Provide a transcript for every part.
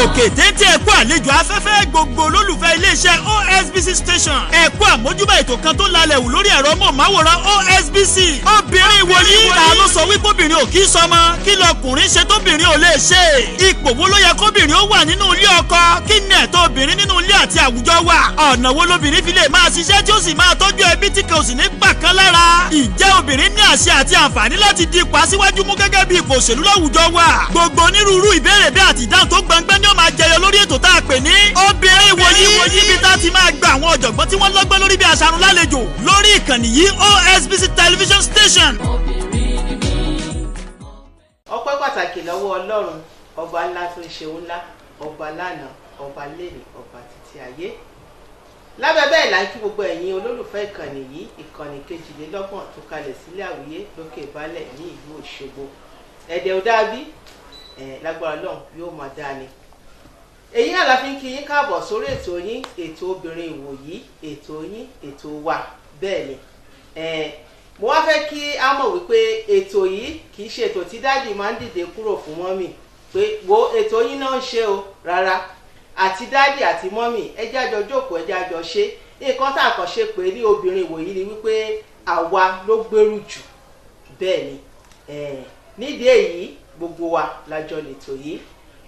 òkè téńté ẹ̀kú àlejò afẹ́fẹ́ gbogbo olólùfẹ́ iléeṣẹ́ OSBC station ẹ̀kú àmójúbà ètò kan tó lálẹ́ wù lórí ẹ̀rọ mọ̀máwòrán OSBC. obìnrin wòlíì là ló sọ wípé obìnrin ò kí sọmọ kí lọkùnrin ṣe tóbìnrin ò lè ṣe. ipò wo ló yẹ kóbìnrin ó wà nínú ilé ọkọ kí ni ẹ̀tọ́ obìnrin nínú ilé àti àwùjọ wà. ọ̀nà wo lobìnrin fi lè máa ṣiṣẹ́ tí ó sì máa tọ́jú ẹbí tí kò sì ní gbà kan lára. ìjẹ́ obìnrin ní àṣẹ àti àǹfààní láti di ipò aṣíwájú mú gẹ́gẹ́ bí ipò òṣèlú láwùjọ wa. gbogbo onírúurú ìbéèrè bí àti ìdáhùn tó gbọngbẹ́ ni ó máa jẹyọ lórí ètò tá a pè ní obìnrin wòlíì níbi tá a ti máa gba àwọn ọ̀jọ̀gbọ́n tí wọ́n lọ́gbọ́n lórí bí aṣarun lálejò lórí ìkànnì yìí OSBC television station. ọpẹ́ pàtàkì lọ́wọ́ Ọlọ́run ọba ńlá tó ń ṣeun ńlá ọba lánàá ọba lẹ́nìí ọba títí ayé. lábẹ́ bẹ́ẹ̀ là ń kí gbogbo ẹ̀yin olólùfẹ́ ìkànnì yìí ìkànnì 22 tó kalẹ̀ sílé àwíyé lókè ìbálẹ̀ ní ìlú Òṣogbo. ẹ̀dẹ̀ ò dábí lágbára Ọlọ́run yóò máa dáa ni. èyí náà la fi ń kí yín káàbọ̀ sórí ètò yín ètò obìnrin ìwòyí ètò yín ètò wa bẹ́ẹ̀ ni. mo wá fẹ́ kí a mọ̀ wípé ètò yìí kì í ṣe ètò tí dáàdì máa ń dìde kúrò fún mọ́mì pé wo ètò yín náà ń ṣe o rárá àti dáàdì àti mọ́mì ẹ jẹ́ àjọ jókòó ẹ jẹ́ àjọ ṣe nǹkan tá a kàn ṣe pé ní obìnrin ìwòyí ni wípé àwa ló gbèrú jù bẹ́ẹ̀ ni nídìí èyí gbogbo wa lájọ lètò yìí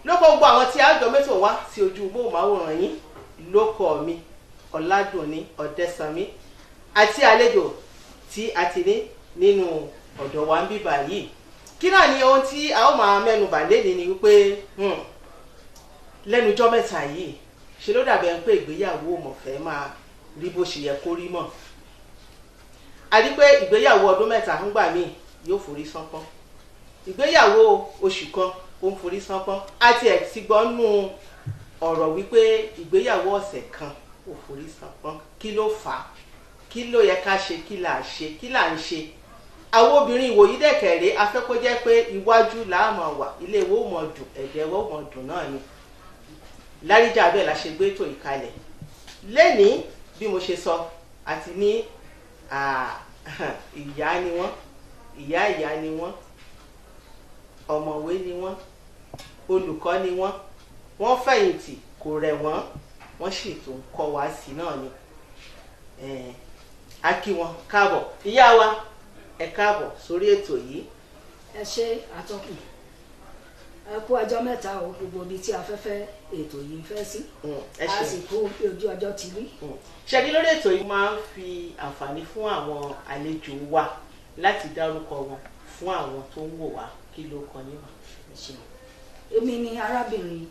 lóko gbogbo àwọn tí àjọ mẹ́tò wá sí ojú móhùnmáwòrán yín lóko mi Ọládùnní Ọ̀dẹ́sànmí àti àlejò tí a ti ní nínú ọ̀dọ̀ wa ń bíbà yìí. kí náà ni ohun tí a ó máa mẹ́nu bà lẹ́ni ni wípé lẹ́nujọ́ mẹ́ta yìí ṣe ló dàbẹ̀ pé ìgbéyàwó mọ̀fẹ́ máa rí bó ṣe yẹ kó rí mọ̀. a rí pé ìgbéyàwó ọdún mẹ́ta ń gbà míì yóò forí sánpọ́n ìgbéyàwó oṣù kan ó ń forí sánpọ́n àti ẹ̀ ti gbọ́ nú ọ̀rọ̀ wípé ìgbéyàwó ọ̀sẹ̀ kan ó forí sánpọ́n kí ló fà á kí ló yẹ ká ṣe kí là ń ṣe. àwọn obìnrin ìwòyí dẹ̀kẹ̀rẹ́ afẹ́kọ́ jẹ́ pé iwájú làá máa wà ilé ìwé ò mọ̀ dùn ẹ̀dẹ̀ ìwé ò mọ̀ dùn náà ni. láríjà bẹ́ẹ̀ la ṣe gbé ètò ìkalẹ̀ lẹ́nìí bí mo ṣe sọ àti ní ìyá ni wọ́n ìyá ni wọ́n ọ̀mọ̀wé ni wọ́n olùkọ́ ni wọ́n fẹ̀yìntì kò rẹ̀ wọ́n sì tó ń kọ́ wa sí náà ni. a kí wọn káàbọ̀ ìyá wa ẹ káàbọ̀ sórí ètò yìí. ẹ ṣe àtọkùn ẹ kú ọjọ́ mẹ́ta o gbogbo ibi tí afẹ́fẹ́ ètò yìí fẹ́ sí a sì kú ojú ọjọ́ ti rí. ṣẹ́gi lórí ètò yìí máa ń fi àǹfààní fún àwọn àlejò wa láti dárúkọ wọn fún àwọn tó ń wò wá kí ló kọ níwọ̀n. èmi ni arábìnrin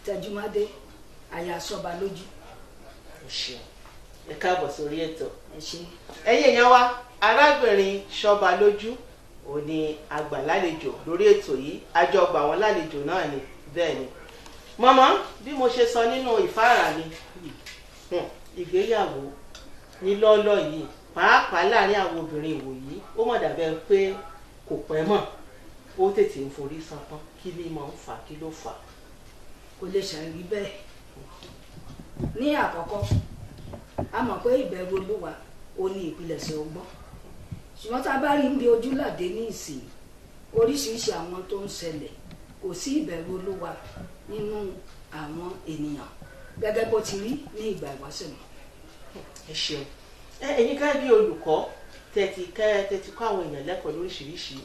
Tẹjúmádé aya Ṣọbalójú. ẹ káàbọ̀ sórí ètò. ẹ̀yin èèyàn wa arábìnrin Ṣọbalójú ò ní àgbà lálejò lórí ètò yìí àjọ gbà wọn lálejò náà ni bẹ́ẹ̀ ni. màmá bí mo ṣe sọ nínú ìfáàrà mi ìgbéyàwó ní lọ́ọ́lọ́ yìí pàápàá láàrin àwọn obìnrin ìwòyí ó mọ̀ dàbẹ́ pé kò pẹ́ mọ̀ ó tètè ń forí sanpọ́n kí ni mo ń fà kí ló fà. kò lè ṣàrí bẹ́ẹ̀ ní àkọ́kọ́ a mọ̀ pé ìbẹ̀rù Olúwa ó ní ìpilẹ̀ṣẹ̀ ọgbọ́n ṣùgbọ́n tá a bá rí níbi ojúlàdé ní ìsìn oríṣiríṣi àwọn tó ń ṣẹlẹ̀ kò sí ìbẹ̀rù Olúwa nínú àwọn ènìyàn gẹ́gẹ́ bó ti rí ní ìgbà ìwáṣẹ̀ mọ́. ẹ ṣeun ẹ̀yin ká bí olùkọ́ tẹ́tí kọ́ àwọn èèyàn lẹ́kọ̀ọ́ lóríṣiríṣi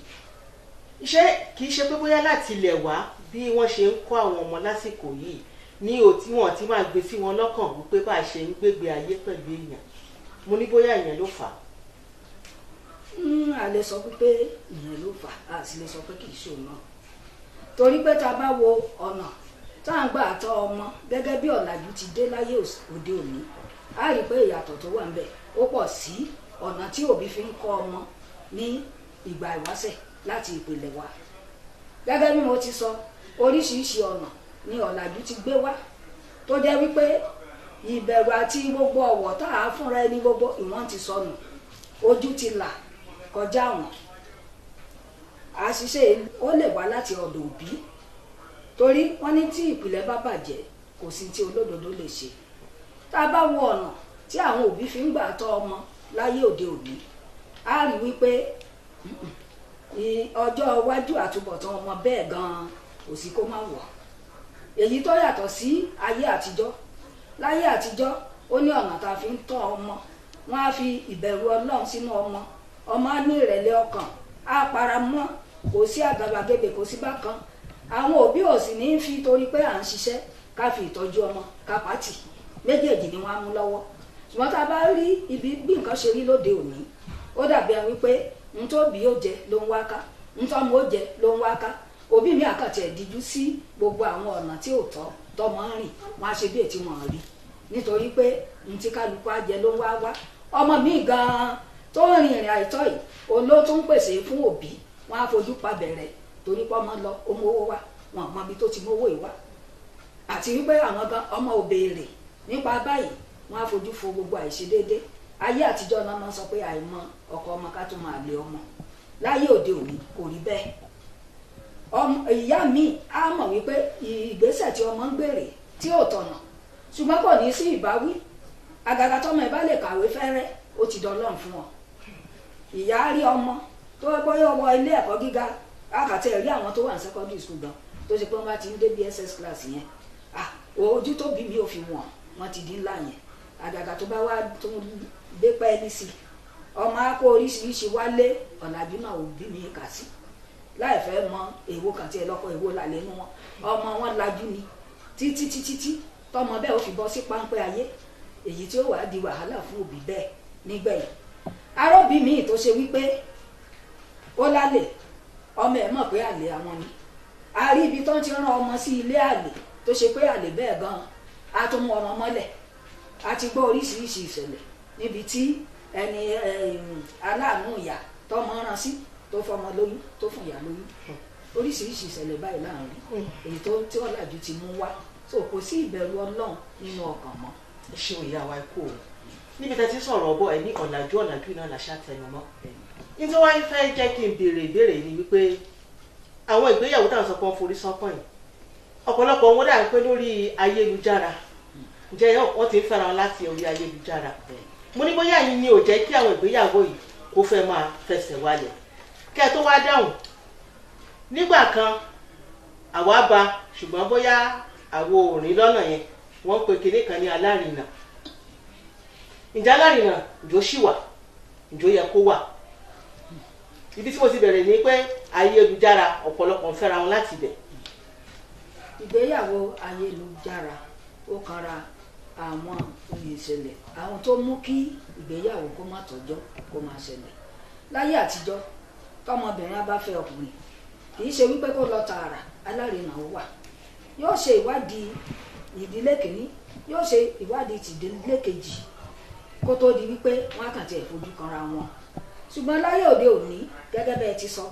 ṣé kì í ṣe pé bóyá láti ilẹ̀ wá bí wọ́n ṣe ń kọ́ àwọn ọmọ lásìkò yìí ní òtí wọn ti máa gbé sí wọn lọ́kàn wípé bá a ṣe ń gbégbé ayé pẹ̀lú èèyàn mo ní bóyá ìyẹn ló fà á. a lè sọ pé ìyẹn ló fà á sì lè sọ pé kì í ṣe òun náà torí pé tá a bá wo ọ̀nà tá à ń gbà tọ́ ọmọ gẹ́gẹ́ bí ọ̀làjú ti dé láyé òde òní a rí i pé ìyàtọ̀ tó wà ń bẹ̀ ó pọ̀ sí ọ̀nà tí òbí fi ń kọ́ ọmọ ní ìgbà ìwáṣẹ̀ láti ìpìlẹ̀ wa. gẹ́gẹ́ bí mo ti sọ oríṣiríṣi ọ̀nà ni ọ̀làjú ti gbé wá tó jẹ́ wípé ìbẹ̀rù àti gbogbo ọ̀wọ̀ tá a fúnra ẹni gbogbo ìwọ̀n ti sọnù ojú ti là kọjá wọn. àṣìṣe ó lè wá láti ọ̀dọ̀ òbí torí wọ́n ní tí ìpìlẹ̀ bá bàjẹ́ kò sí tí olódodo lè ṣe. tá a bá wo ọ̀nà tí àwọn òbí fi ń gbà tọ́ ọmọ láyé òde òní a rí wípé ọjọ́ iwájú àtúbọ̀tán ọmọ bẹ́ẹ̀ gan-an kò sí kó má wọ̀ èyí tó yàtọ̀ sí ayé àtijọ́. Láyé àtijọ́ ó ní ọ̀nà tá a fi ń tọ́ ọmọ, wọ́n á fi ìbẹ̀rù Ọlọ́run sínú ọmọ, ọmọ á ní ìrẹ̀lẹ̀ ọkàn, á para mọ́, kò sí àgàbàgebè, kò sí bákan. Àwọn òbí ò sì ní fi torí pé à ń ṣiṣẹ́ ká fi ìtọ́jú ọmọ ká pàtì, méjèèjì ni wọ́n á mú lọ́wọ́. Ṣùgbọ́n tá a bá rí ibi bí nǹkan ṣe rí lóde òní, ó dàbí ẹni wípé n tó bí ó jẹ ló ń wá ká, n tó mọ ó jẹ ló ń wá ká. Òbí mi àkàtì ẹ̀ díjú sí gbogbo àwọn ọ̀nà tí ò tọ́ tọmọ ń rìn, wọn á ṣe bí ètí wọn rí, nítorí pé n tí kálukú á jẹ ló ń wá wá. Ọmọ mi gan-an tó ń rin ìrìn àìtọ́ yìí, òun ló tún pèsè fún òbí, wọn á fojú pa bẹ̀rẹ̀ torí pé ọmọ lọ ó mú owó wá, wọn mọ ibi tó ti mú owó yìí wá, àti wípé àwọn gan ọmọ ò béèrè nípa báyìí, wọn á fojú fo gbogbo àìṣedéédé. Ayé àtijọ́ náà máa ń sọ pé àìmọ̀ ọkọ ọmọ ká tó máa lé ọmọ. Láyé òde òní kò rí bẹ́ẹ̀. Ìyá mi á mọ̀ wípé ìgbésẹ̀ tí ọmọ ń gbèrè tí ò tọ̀nà, ṣùgbọ́n kò ní sí ìbáwí. Àgàgà tọmọ ẹ̀ bá lè kàwé fẹ́rẹ́, ó ti dọlọ́run fún wọn. Ìyá rí ọmọ tó bóyá wọ ilé ẹ̀kọ́ gíga, àkàtì ẹ̀rí àwọn tó wà ní secondary school gan tó ṣe pé wọ́n bá ti ń dé BSS class yẹn, ojú tó bí mi ò fi wọ́n ti dín ńlá yẹn. Àgàgà tó bá wá tó gbé pẹ́ẹ́lí sí, ọmọ á kó oríṣiríṣi wálé, ọ̀làjú náà ò bí mi kà sí, láì fẹ́ mọ èwo kan tí ẹ lọ́kọ̀ èwo làlẹ́ nú wọn. Ọmọ wọn lajú ni títí tọmọ bẹ́ẹ̀ ó fi bọ́ sí páńpẹ́ ayé, èyí tí ó wàá di wàhálà fún òbí bẹ́ẹ̀ nígbẹ̀yìn. Arọ́bí mi tó ṣe wípé ó lálẹ́, ọmọ ẹ̀ mọ̀ pé àlè àwọn ni. A rí ibi tó ń ti rán ọmọ sí ilé àlè tó ṣe pé àlè bẹ́ẹ̀ gan-an á tún mú ọmọ mọ́lẹ̀. A ti gbọ́ oríṣiríṣi ìṣẹ̀lẹ̀ níbi tí ẹni aláàánú ìyá tọmọ rán sí tó fọmọ lóyún tó fún ìyá lóyún. Oríṣiríṣi ìṣẹ̀lẹ̀ báyìí láàrin èyí tí ọ̀làjú ti mú wá, so kò sí ìbẹ̀rù Ọlọ́run nínú ọkàn mọ́. Ṣé ìyá wa kú o níbi tẹ́ ti sọ̀rọ̀ ọbọ̀ ẹ̀ ní ọ̀làjú náà làṣà tẹnumọ́. Nítorí wáyé fẹ́ jẹ́ kí n béèrè ìbéèrè ni wípé àwọn ìgbéyàwó táwọn sọ pé wọ́n forí sánpọ̀n yìí, ọ̀pọ̀lọpọ̀ wọn dà pé lórí ayélujára, ǹjẹ́ wọ́n ti ń fẹ́ra wọn láti orí ayélujára. Mo ní bóyá yìí ni ò jẹ́ kí àwọn ìgbéyàwó yìí kó fẹ́ máa fẹsẹ̀ wálẹ̀. Kẹ́ ẹ tó wá dáhùn, nígbà kan àwa bá, ṣùgbọ́n bóyá àwọn òrìn lọ́nà yẹn wọ́n pe kinní kan ní alárinà. Ǹjẹ́ alárinà ǹjọ́ ṣì wà, ǹjọ́ yẹ kó wà? Ibi tí mo ti bẹ̀rẹ̀ ni pé ayélujára ọ̀pọ̀lọpọ̀ ń fẹ́ra wọn láti bẹ̀. Ìgbéyàwó ayélujára ó kanra àwọn ìṣẹ̀lẹ̀ àwọn tó mú kí ìgbéyàwó kó má tọ́jọ́ kó má ṣẹlẹ̀. Láyé àtijọ́ tọmọbìnrin bá fẹ́ ọkùnrin, kì í ṣe wípé kó lọ tààrà, alárinà ó wà. Yóò ṣe ìwádìí ìdílé kìíní, yóò ṣe ìwádìí tìdílé kejì kó tó di wípé wọ́n á kàn tiẹ̀ fojú kanra wọn. Ṣùgbọ́n láyé òde òní, gẹ́gẹ́ bẹ́ẹ̀ ti sọ,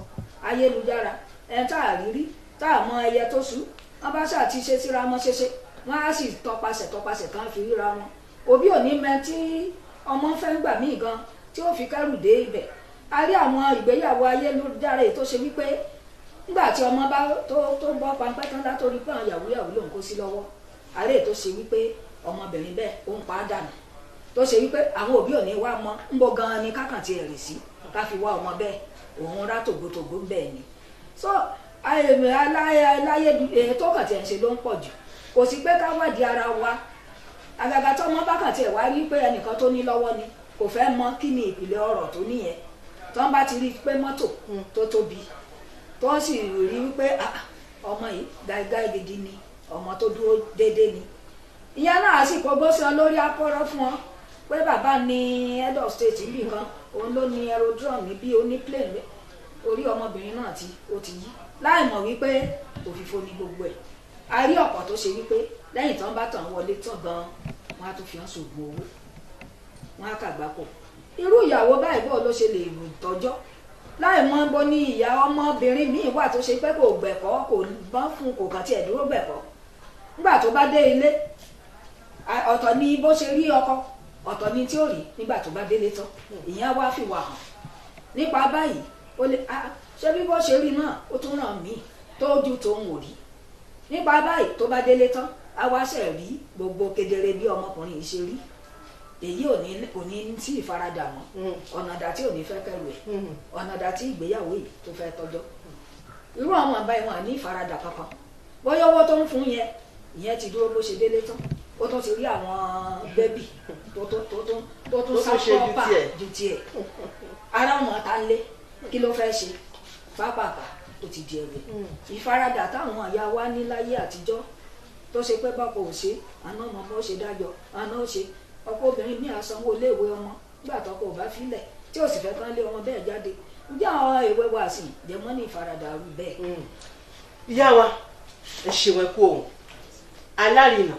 ayélujára ẹ̀ tá a rírí tá a mọ ẹyẹ tó sú, wọ́n bá ṣáà ti ṣe síra wọn ṣeṣe, wọ́n á sì tọpasẹ̀ kan fi ríra wọn. Òbí òní mẹ tí ọmọ fẹ́ ń gbà míì gan tí ó fi kẹ́rù dé ibẹ̀. A rí àwọn ìgbéyàwó ayélujára èyí tó ṣe wípé nígbà tí ọmọ bá tó bọ́ pańpẹ́ tán látòrí pé àwọn yàwúyàwú ló ń kó sí lọ́wọ́, àárẹ̀ tó ṣe wípé ọmọbìnrin bẹ́ẹ̀ ó ń pa á dànù, tó ṣe wípé àwọn òbí òní wá mọ ń bọ̀ gan-an ni kákàntì ẹ̀rì sí ká fi wá ọmọ bẹ́ẹ̀, òun rá tògbótògbó bẹ́ẹ̀ ni. So aláyé tó kàn tiẹ̀ ń ṣe ló ń pọ̀ jù, kò sí pé ká wádìí ara wa. Àgàgà tọmọ bá kàn tiẹ̀ wá rí pé ẹnìkan tó ní lọ́wọ́ ni kò fẹ́ mọ kí ni ìpìlẹ̀ ọ̀rọ̀ tó níyẹn. Tọ́n bá ti rí pé mọ́tò tó tóbi, tó sì rí wípé ọmọ yìí gáígáí gidi ni, ọmọ tó dúró déédéé ni. Ìyá náà sì kọ́gbó sí ọ lórí akọ́rọ́ fún ọ pé bàbá ní head of state níbì kan, òun ló ní aerodrome níbí, ó ní plane, orí ọmọbìnrin náà ó ti yí, láì mọ̀ wípé òfìfo ni gbogbo ẹ̀. A rí ọ̀pọ̀ tó ṣe wípé lẹ́yìn tán bá tàn wọlé tán gan-an, wọ́n á tún fi hàn ṣògùn owó, wọ́n á kàgbákò. Irú ìyàwó báyìí bó ló ṣe lè rù tọ́jọ́, láì mọ̀ bó ní ìyá ọmọbìnrin míì wà tó ṣe pé kò gbẹ̀kọ́, kò bọ́n fún, kò kàn tiẹ̀ dúró gbẹ̀kọ́. Nígbà tó bá dé ilé, ọ̀tọ̀ ni bó ṣe rí ọkọ, ọ̀tọ̀ ni tí ó rí nígbà tó bá délé tán, ìyẹn wá fi wà hàn. Nípa báyìí ó lè ṣé bí bó ṣe rí náà ó tún ràn mí tójú tó ń wò rí. Nípa báyìí tó bá délé tán, a wá ṣe rí gbogbo kedere bí ọmọkùnrin yìí ṣe rí. Èyí ò ní sí ìfaradà mọ́, ọ̀nà dà tí ò ní fẹ́ kẹrù ẹ̀, ọ̀nà dà tí ìgbéyàwó yìí tó fẹ́ tọ́jọ́. Irú àwọn àbá ìwọ̀n ní ìfaradà kankan, bóyá owó tó ń fún yẹn ìyẹn ti dúró bó ṣe délé tán ó tún ti rí àwọn bẹ́bì tó tún sápọ́pà ju tiẹ̀ ara ọmọ ta ń lé kí ló fẹ́ ṣe pápápá ó ti di ẹ̀rẹ̀ ìfaradà táwọn ìyá wa ní láyé àtijọ́ tó ṣe pé bọ́pọ̀ ò ṣe àná ọmọ bó ṣe dájọ́ àná ó ṣe ọkọ obìnrin ní àsanwó iléèwé ọmọ nígbà tọkọ ò bá filẹ̀ tí ò sì fẹ́ kán lé ọmọ bẹ́ẹ̀ jáde ǹjẹ́ àwọn èwe wa sì jẹ́mọ́ ní ìfaradà rú bẹ́ẹ̀. ìyá wa ẹ ṣeun ẹ kú òun alárinà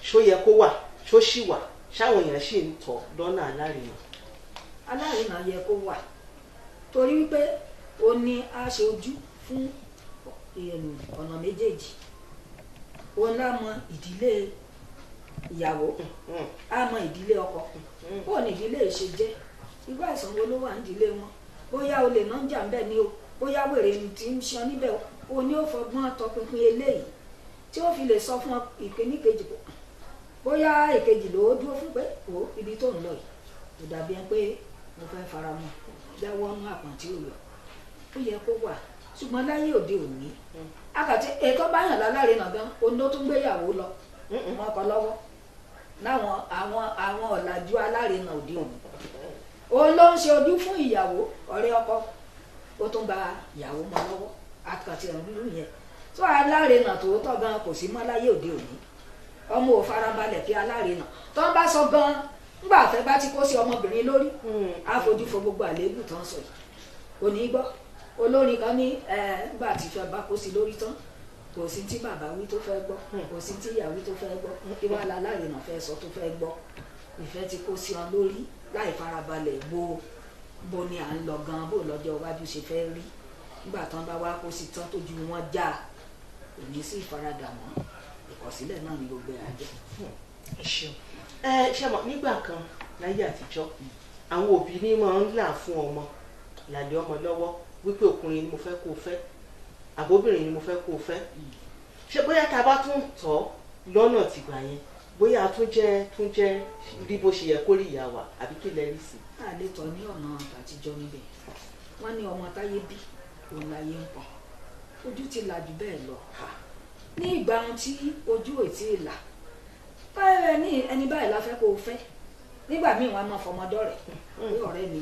ṣó yẹ kó wà ṣó ṣì wà ṣáwọn èèyàn ṣì ń tọ̀ lọ́nà alárinà. alárinà yẹ kó wà torí wípé ó ní aṣojú fún ọ̀nà méjèèjì òun lá mọ ìdílé ìyàwó á mọ ìdílé ọkọ ó ní ìdílé ìṣe jẹ́ irú àìsàn wo ló wà nídìílé wọn bóyá olè náà ń jà ń bẹ̀ ni o bóyá wèrè tí ń ṣan níbẹ̀ o ní ó fọgbọ́n tọpinpin eléyìí tí ó fi lè sọ fún ìkíní kejì bóyá èkejì ló dúró fún pé o ibi tó ń lọ yìí kò dàbí ẹni pé mo fẹ́ fara mọ́ jáwọ́ nú àpọ̀ntí òyò ó yẹ kó wà ṣùgbọ́n láyé òde òní akàtí ètò báyàn láláre náà gan oní ó tún gbéyàwó lọ wọn kọ lọ́wọ́ láwọn àwọn ọ̀làjú alárinà òde òní òun ló ń ṣe ojú fún ìyàwó ọ̀rẹ́ ọkọ ó tún ba ìyàwó mọ́ lọ́wọ́ akàtí ìrànlú yẹn tó alárinà tòótọ́ gan kò sí mọ́ láyé òde òní ọmọ ò farabalẹ̀ kí alárinà tó ń bá sọ gan ńgbà tẹ́ bá ti kó sí ọmọbìnrin lórí àfojúfo gbogbo àléébù tó ń sọ yìí kò ní gbọ́ olórin kan ní gbà tí fẹ́ bá kó sí lórí tán kò sí tí bàbá wí tó fẹ́ gbọ́ kò sí tí ìyá wí tó fẹ́ gbọ́ kí wàá la alárinà fẹ́ sọ tó fẹ́ gbọ́ ìfẹ́ ti kó sí ọ lórí láì farabalẹ̀ bó ni à ń lọ gan bó lọ́jọ́ iwájú ṣe fẹ́ rí nígbà tán bá wá kó sí tán tójú wọn já kò ní sí ìfaradà mọ́ ìkọ̀sílẹ̀ náà ni gbogbo ẹ̀ àjẹ́. ṣé mọ̀ nígbà kan láyé àtijọ́ àwọn òbí ní máa ń là fún ọmọ làlẹ́ ọmọ lọ́wọ́ wípé ọkùnrin ni mo fẹ́ kó o fẹ́ àbóbìnrin ni mo fẹ́ kó o fẹ́ ṣé bóyá tá a bá tún tọ́ lọ́nà tìgbà yẹn bóyá tún jẹ́ rí bó ṣe yẹ kó rí ìyá wa àbí kí lẹ rí sí. a lè tọ́ ní ọ̀nà àtijọ́ níbẹ̀ wọ́n ní ọmọ táyé bí òun láyé ń pọ̀ ojú ti là jù bẹ́ẹ̀ lọ ní ìgbà tí ojú ò tí ì là báyọ̀ ní ẹni báyìí la fẹ́ kó o fẹ́ nígbà míì wọn á máa fọmọdọ́ rẹ̀ pé ọ̀rẹ́ mi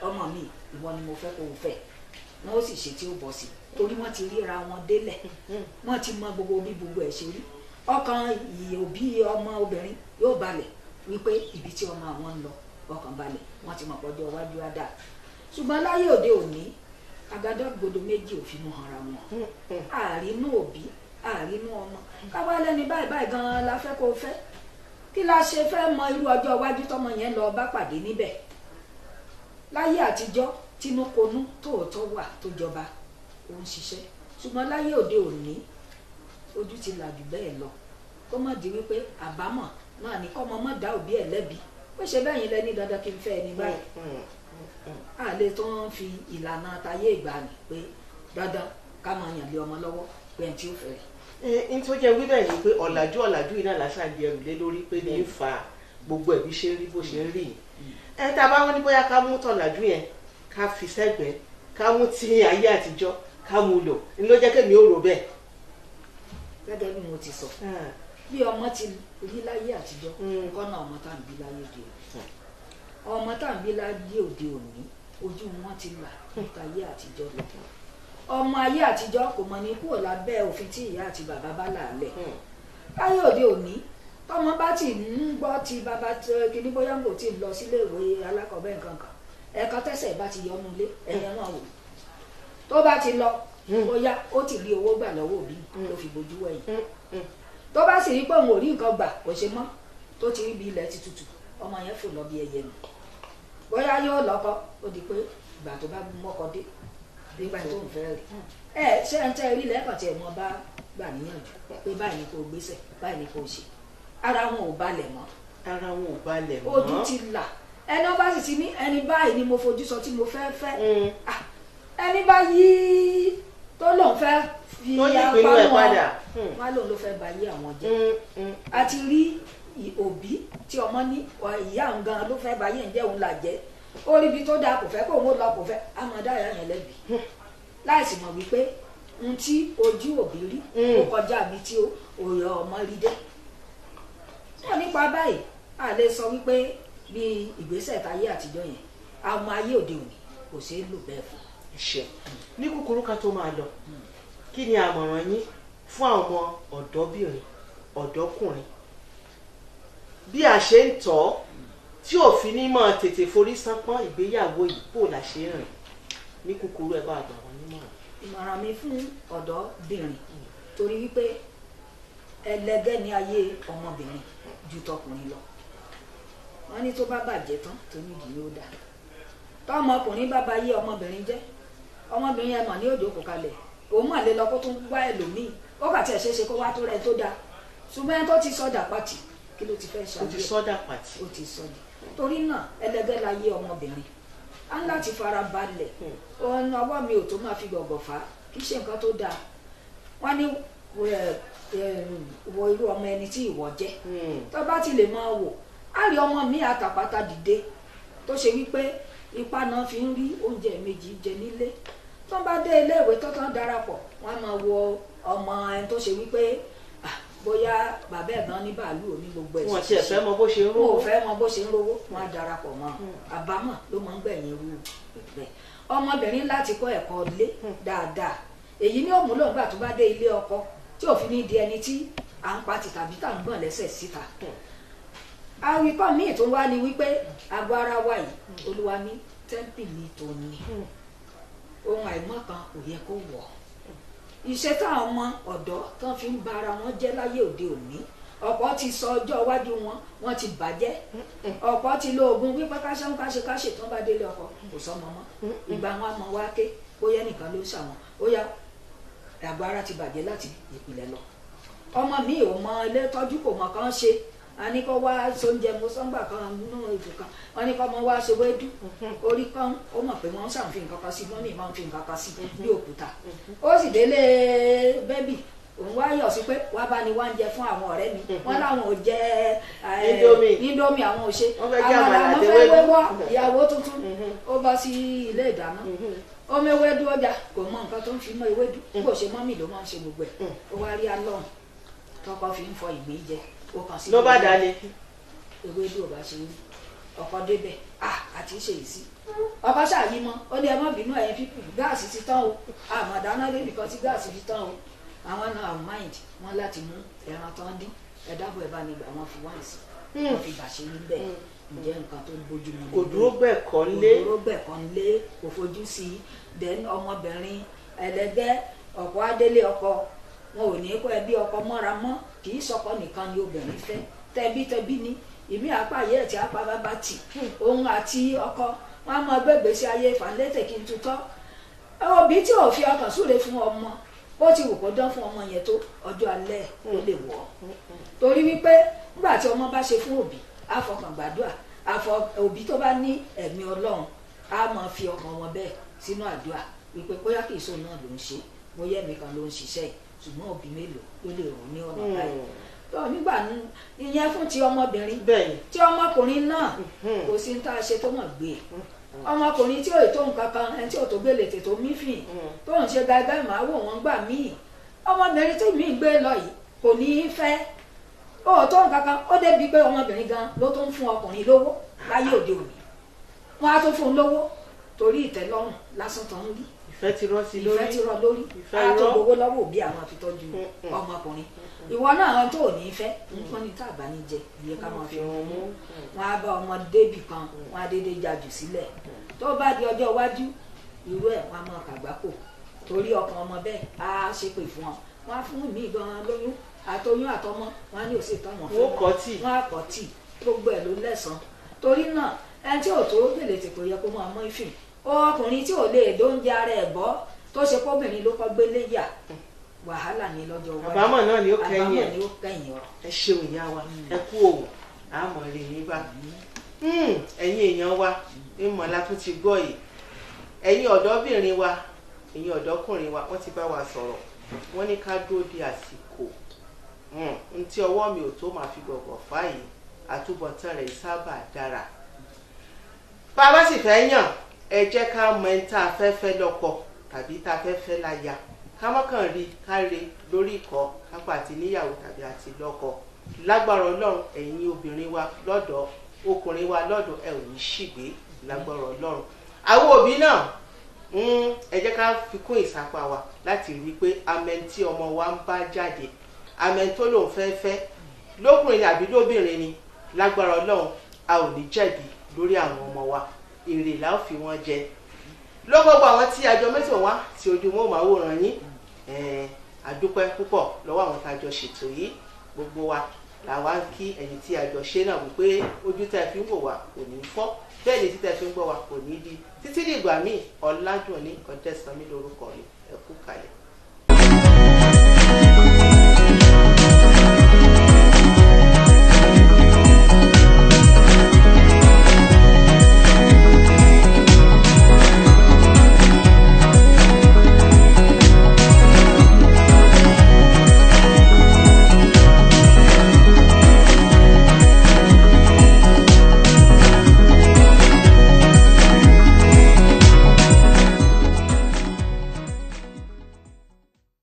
ọmọ mi ìwọ ni mo fẹ́ kó o fẹ́ wọn ó sì ṣe tí ó bọ̀ sí torí wọ́n ti ríra wọn délẹ̀ wọ́n ti mọ gbogbo bí gbogbo ẹ̀ ṣe rí ọkàn òbí ọmọ obìnrin yóò balẹ̀ wípé ibi tí ọmọ àwọn ń lọ ọkàn balẹ̀ wọ́n ti mọ̀ pọ́jọ́ iwájú á dà ṣùgbọ́n láyé òde òní àgádágodo méjì ò fi mú ara wọn àrínú òbí àrínú ọmọ káwá lẹ́ni báyìí gan-an la fẹ́ kó o fẹ́ kí la ṣe fẹ́ mọ irú ọjọ́ iwájú tọmọ yẹn lọ bá pàdé níbẹ̀ láyé àtijọ́ tinúkonú tòótọ́ wà tó jọba ó ń ṣiṣẹ́ ṣùgbọ́n láyé òde òní ojú ti là jù bẹ́ẹ̀ lọ kó má di wípé àbámọ̀ náà ní kọ́mọ má dá òbí ẹ̀ lẹ́bi ó ṣe bẹ́ẹ̀ yín lẹ́ni dandan kí n fẹ́ ẹni báyìí àlè tó ń fi ìlànà tayé ìgbàanì pé dandan ká máa yàn lé ọmọ lọ́wọ́ pé ẹni tí ó fẹ́ rẹ̀. n tó jẹ́ wíbẹ̀ ni pé ọ̀làjú yìí náà lásán di ẹrù lé lórí pé ní í fa gbogbo ẹ̀bí ṣe ń rí bó ṣe ń rí tá a bá wọn ní bóyá ká mú tọ̀làjú yẹn ká fi sẹ́gbẹ̀ẹ́ ká mú ti ayé àtijọ́ ká mú lò ní ló jẹ́ kémi ó rò bẹ́ẹ̀. gẹ́gẹ́ bí mo ti sọ bí ọmọ ti rí láyé àtijọ́ kọ́nà ọmọ tá à ń bí láyé òde òní ọmọ tá à ń bí láyé òde òní ojú wọn ti là nípa ayé àtijọ́ lọ ọmọ ayé àtijọ́ kò mọ̀ ní kúrò lábẹ́ òfin tí ìyá àti bàbá bá là á lẹ̀ láyé òde òní tọmọ bá ti ń gbọ́ ti bàbá kìíní bóyá ń kò tí ì lọ sílé ìwé alákọ̀ọ́bẹ̀ nǹkan kan ẹ̀ka tẹ́sẹ̀ bá ti yọnu lé ẹ̀yẹ náà wò tó bá ti lọ bóyá ó ti rí owó gbà lọ́wọ́ òbí ló fi bojú wẹ̀yìn tó bá sì rí pé òun ò rí nǹkan gbà kò ṣe mọ́ tó ti rí bí ilẹ̀ ti tutù ọmọ yẹn fò lọ bí ẹyẹ nù bóyá yóò lọ́kọ ó di pé ìgbà tó bá mọ́kọ dé nígbà tó ń fẹ́ rí ṣé ń tẹ́ rí lẹ́ẹ̀kan tí ẹ̀ mọ́ bá gbà níyànjú pé báyìí ni kò gbéṣẹ̀ báyìí ni kò ṣe ara wọn ò balẹ̀ mọ́ ojú ti là ẹni ọba sì ti ní ẹni báyìí ni mo fojú sọ tí mo fẹ́ fẹ́ ẹni bá yí tó lòun fẹ́ fi apá wọn wá lòun ló fẹ́ bayé àwọn jẹ́ a ti rí òbí tí ọmọ ní ìyá òun gan ló fẹ́ bayé ǹjẹ́ òun là jẹ́ ó rí ibi tó dáa kò fẹ́ kó òun ó lọ kò fẹ́ amọ̀dá ìyá yẹn lẹ́bi láìsí mọ̀ wípé ohun tí ojú òbí rí ó kọjá àbí tí òye ọmọ rí dé. wọ́n nípa báyìí a lè sọ wípé bí ìgbésẹ̀ táyé àtijọ́ yẹn àwọn ayé òde òní kò ṣeé lò bẹ́ẹ̀ fún. ṣe ní kúkúrú ká tó máa lọ kí ni àmọ̀ràn yín fún àwọn ọ̀dọ́bìnrin ọ̀dọ́kùnrin bí a ṣe ń tọ́ tí òfin ní máa tètè forí sánpọ́n ìgbéyàwó yìí bó la ṣe ń rìn ní kúkúrú ẹ bá àgbà wọn nímọ̀ràn. ìmọ̀ràn mi fún ọ̀dọ́bìnrin torí wípé ẹlẹgẹ́ ní ayé ọmọbìnrin ju tọkùnrin lọ. wọ́n ní tó bá bàjẹ́ tán tó ní ìdílé ó dà tọmọkùnrin bá ba yé ọmọbìnrin jẹ́ ọmọbìnrin yẹn mọ̀ ní òjò kò kalẹ̀ òun mà lè lọ kó tún wá ẹlòmíì ó kà tí ẹ̀ ṣeé ṣe kó wá tó rẹ̀ tó dáa ṣùgbọ́n ẹni tó ti sọ́dà pàtì kí ló ti fẹ́ ṣàlàyé ó ti sọ́dà pàtì ó ti sọ́dà torí náà ẹlẹgẹ́ la yé ọmọbìnrin á ń láti fara balẹ̀ ọ̀nà ọwọ́ mi ò tó máa fi gbọ̀gbọ̀ fà á kì í ṣe nǹkan tó dáa wọ́n ní wo irú ọmọ ẹni tí ìwọ jẹ́ tó bá ti lè máa wò á rí ọmọ mi àtàpátá dìde tó ṣe wípé ipá náà fi ń rí oúnjẹ méjì jẹ nílé tó bá dé iléèwé tó tán darapọ̀ wọ́n á máa wo ọmọ ẹni tó ṣe wípé bóyá bàbá ẹ̀gbọ́n ní bàálù ò ní gbogbo ẹ̀sìn wọn ti ẹ̀ fẹ́ mọ bó ṣe ń rówó wọn ò fẹ́ mọ bó ṣe ń rówó wọn á darapọ̀ mọ́ àbámọ̀ ló máa ń gbẹ̀yìn irú ìgbẹ́ ọmọbìnrin láti kọ́ ẹ̀kọ́ ilé dáadáa èyí ní òmùlò ńgbà tó bá dé ilé ọkọ tí òfin ní di ẹni tí à ń pati tàbí tà ń gbọ̀n lẹ́sẹ̀ síta àwìkọ́ míì tó wá ní wípé àgọ́ ara wa yìí olúwa ní tẹ́ḿpìlì tó ní ohun àìmọ́ kan kò yẹ kó wọ̀ iṣẹ́ táwọn ọmọ ọ̀dọ́ tán fi ń ba ara wọn jẹ́ láyé òde òní ọ̀pọ̀ ti sọ ọjọ́ iwájú wọn ti bàjẹ́ ọ̀pọ̀ ti lo oògùn wípé káṣe tán bá délé ọkọ kò sọmọ mọ́ ìgbà wọn mọ wá ké bóyá nìkan ló ṣàwọn ó yá àgọ́ ara ti bàjẹ́ láti ìpìlẹ̀ lọ ọmọ mi ò mọ ilé tọ́jú kò mọ̀ kán ṣe a ní kó wá sóúnjẹ mo sọ́ngbà kan nínú ètò kan wọ́n ní kó mọ wá ṣe wédú orí kan ó mọ̀ pé wọ́n ń ṣàǹfin nǹkan kan sí mọ́mì máa ń fi nǹkan kan sí bí òkúta ó sì délé bẹ́bì òun wá yọ̀ sí pé wá bá ní wá ń jẹ fún àwọn ọ̀rẹ́ mi wọ́n láwọn ò jẹ indomie àwọn ò ṣe àwọn làwọn fẹ́ wéwọ́ ìyàwó tuntun ó bọ́ sí ilé ìdáná ó mewédú ọjà kò mọ nǹkan tó ń fi mọ ewédú bó ṣe mọ́mì ló máa ń ṣe gbogbo ẹ̀ ó wá rí alọ́run tọkọ fi ń fọ ìgbín jẹ ló bá dalẹ̀ ewédú ọba ṣe rí ọkọ débẹ̀ àti ṣe èsì ọkọ ṣàyí mọ ó ní ẹ má bínú ẹ̀yin pípù gáàsì ti tán o àmọ̀dáná lé nìkan tí gáàsì ti tán o àwọn náà mind wọn láti mú ẹran tán dín ẹ̀dábọ̀ ẹ̀ bá nígbà wọn fi wáyé sí wọn fi bàṣẹ rí bẹ́ẹ̀ ǹjẹ́ nǹkan tó ń bójú mu kò dúró gbẹ̀kọ́ lé kò dúró gbẹ̀kọ́ lé kò fojú sí i then ọmọbìnrin ẹlẹgẹ́ ọ̀pọ̀ adélé ọkọ wọn ò ní kó ẹbí ọkọ mọ́ra mọ́ kì í sọkọ nìkan ni obìnrin fẹ́ tẹbí ni ìmí àpáyé ẹ̀ tí apá bàbá tì òun àti ọkọ wọn á mọ gbẹgbèsè ayé ìfàlétè kí n tutọ́ òbí tí ò fi ọkàn súre fún ọmọ bó ti wù kó dán fún ọmọ yẹn tó ọjọ́ alẹ́ ó lè wọ̀ torí wípé nígbà tí ọmọ bá ṣe fún òbí á fọkàn gbàdúrà òbí tó bá ní ẹ̀mí Ọlọ́run á máa fi ọkàn wọn bẹ́ẹ̀ sínú àdúrà wípé bóyá kì í sóun náà ló ń ṣe bóyá ẹ̀mí kan ló ń ṣiṣẹ́ yìí ṣùgbọ́n òbí mélòó ló lè rò ní ọ̀nà báyìí tó nígbà ìyẹn fún ti ọmọbìnrin tí ọmọkùnrin náà kò sí ní tá a ṣe tó mọ̀ gbé ọmọkùnrin tí ò tó nǹkan kan ẹni tí ò tó gbélé tètò mífìn tó ń ṣe gbàgbẹ́ màá wò wọ́n gbà míì ọmọbìnrin tí mi gbé lọ yìí kò ní í fẹ́ ó tó nǹkan kan ó débi pé ọmọbìnrin gan ló tó ń fún ọkùnrin lówó láyé òde òní wọ́n á tó fún un lówó torí ìtẹ́lọ́rùn lásán tó ń rí ìfẹ́ ti rọ́ sí lórí ìfẹ́ ti rọ́ lórí á tó gbogbo lọ́wọ́ òbí àwọn àfitọ́jú ọmọkùnrin ìwọ náà wọn tó ní fẹ́ nǹkan ní tàbá ní jẹ ìyẹn ká máa fi wọn mú wọn á bá ọmọ débì kan wọn á dédé jajù sílẹ̀ tó bá di ọjọ́ iwájú irú ẹ̀ wọn á máa kàgbákò torí ọkàn ọmọ bẹ́ẹ̀ á ṣépè fún wọn wọn á fún mi gan lóyún àtoyún àtọmọ wọn á ní òsè tán wọn fún wọn á kọ́ tì gbogbo ẹ̀ ló lẹ́sàn torí náà ẹni tí ò tó gbèlè tètè yẹ kó máa mọ ìfìn ọkùnrin tí ò lè dóúnjẹ ara ẹ̀ bọ́ tó ṣe kóbìnrin ló kọ́ gbélé yà wàhálà ní lọ́jọ́ wájú àbámọ̀ náà ni ó kẹ́yìn ọ̀rọ̀ ẹ ṣeun ìyá wa ẹ kú òwò àmọ̀ rè ní bá ẹ̀yin èèyàn wa ìmọ̀lá tún ti gbọ́ yìí ẹ̀yin ọ̀dọ́bìnrin wa ẹ̀yin ọ̀dọ́kùnrin wa wọ́n ti bá wa sọ̀rọ̀ wọ́n ní ká dúró di àsìkò n tí ọwọ́ mi ò tó máa fi gbọ̀gbọ̀ fáyìí àtúbọ̀tán rẹ̀ sábà dára bá a bá sì fẹ́ yàn ẹ jẹ́ ká mọ ẹni tá a fẹ́ fẹ́ lọ́kọ tàbí tá a fẹ́ fẹ́ láya ká mọ́kàn rí káre lórí ìkọ́ kápá àti níyàwó tàbí àti lọ́kọ lágbára Ọlọ́run ẹ̀yin obìnrin wa lọ́dọ̀ ọkùnrin wa lọ́dọ̀ ẹ ò ní ṣìgbé lágbára Ọlọ́run àwọn òbí náà ẹ jẹ́ ká fi kún ìsapá wa láti rí i pé amen tí ọmọ wa ń bá jáde amen tó lòun fẹ́ lókùnrin àbí lóbìnrin ni lágbára Ọlọ́run a ò ní jẹ̀bi lórí àwọn ọmọ wa èrè la ó fi wọ́n jẹ lọ́gbọ̀gbọ̀ àwọn tí àjọ mẹ́tọ̀ wá tí ojú wọn máa wòran yín àdúpẹ́ púpọ̀ lọ́wọ́ àwọn tá a jọ ṣètò yìí gbogbo wa làwa ń kí ẹ̀yin tí a jọ ṣe náà wípé ojú tẹ́ fi ń wò wá kò ní fọ́ bẹ́ẹ̀ ni tí tẹ́ fi ń gbọ́ wá kò ní di títí dìgbà míì Ọládùnní Ọdẹ́sànmí lórúkọ mi ẹ kú kalẹ̀.